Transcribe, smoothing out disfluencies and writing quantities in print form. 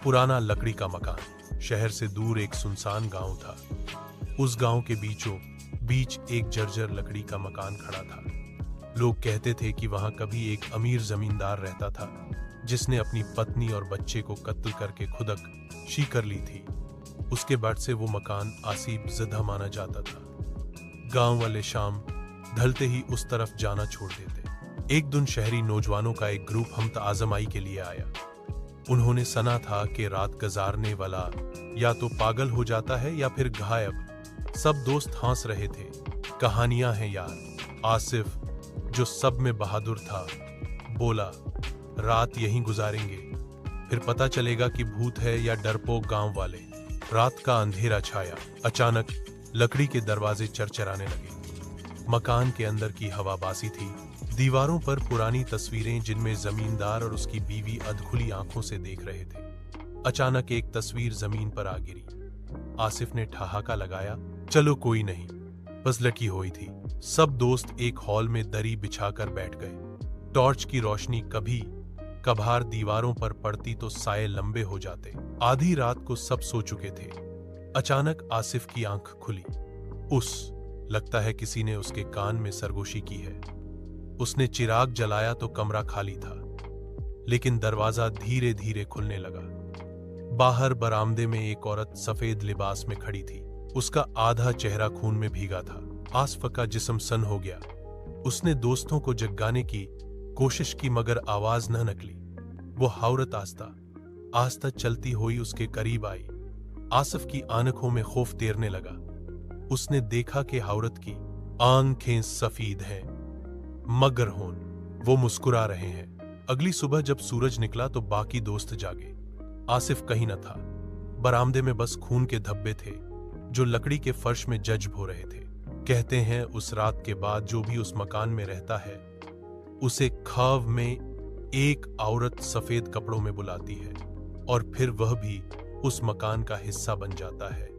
पुराना लकड़ी का मकान। शहर से दूर एक सुनसान गांव था। उस गांव के बीचों बीच एक जर्जर लकड़ी का मकान खड़ा था। लोग कहते थे कि वहां कभी एक अमीर जमींदार रहता था जिसने अपनी पत्नी और बच्चे को कत्ल करके खुदकुशी कर ली थी। उसके बाद से वो मकान आसीब ज़दा माना जाता था। गांव वाले शाम ढलते ही उस तरफ जाना छोड़ देते। एक दिन शहरी नौजवानों का एक ग्रुप हमत आजमाई के लिए आया। उन्होंने सुना था कि रात गुजारने वाला या तो पागल हो जाता है या फिर गायब। सब दोस्त हंस रहे थे। कहानियां हैं यार। आसिफ, जो सब में बहादुर था, बोला, रात यहीं गुजारेंगे, फिर पता चलेगा कि भूत है या डरपोक गांव वाले। रात का अंधेरा छाया। अचानक लकड़ी के दरवाजे चरचराने लगे। मकान के अंदर की हवा बासी थी। दीवारों पर पुरानी तस्वीरें जिनमें जमींदार और उसकी बीवी अधखुली आंखों से देख रहे थे। अचानक एक तस्वीर जमीन पर आ गिरी। आसिफ ने ठहाका लगाया, चलो कोई नहीं, बस लटकी हुई थी। सब दोस्त एक हॉल में दरी बिछाकर बैठ गए। टॉर्च की रोशनी कभी कभार दीवारों पर पड़ती तो साए लंबे हो जाते। आधी रात को सब सो चुके थे। अचानक आसिफ की आंख खुली। लगता है किसी ने उसके कान में सरगोशी की है। उसने चिराग जलाया तो कमरा खाली था, लेकिन दरवाजा धीरे धीरे खुलने लगा। बाहर बरामदे में एक औरत सफेद लिबास में खड़ी थी। उसका आधा चेहरा खून में भीगा था। आसिफ का जिस्म सन हो गया। उसने दोस्तों को जगाने की कोशिश की मगर आवाज न निकली। वो औरत आस्ता आस्ता चलती हुई उसके करीब आई। आसिफ की आंखों में खौफ तैरने लगा। उसने देखा कि औरत की आंखें सफेद हैं मगर वो मुस्कुरा रहे हैं। अगली सुबह जब सूरज निकला तो बाकी दोस्त जागे। आसिफ कहीं न था। बरामदे में बस खून के धब्बे थे जो लकड़ी के फर्श में जज्ब हो रहे थे। कहते हैं उस रात के बाद जो भी उस मकान में रहता है उसे ख्वाब में एक औरत सफेद कपड़ों में बुलाती है और फिर वह भी उस मकान का हिस्सा बन जाता है।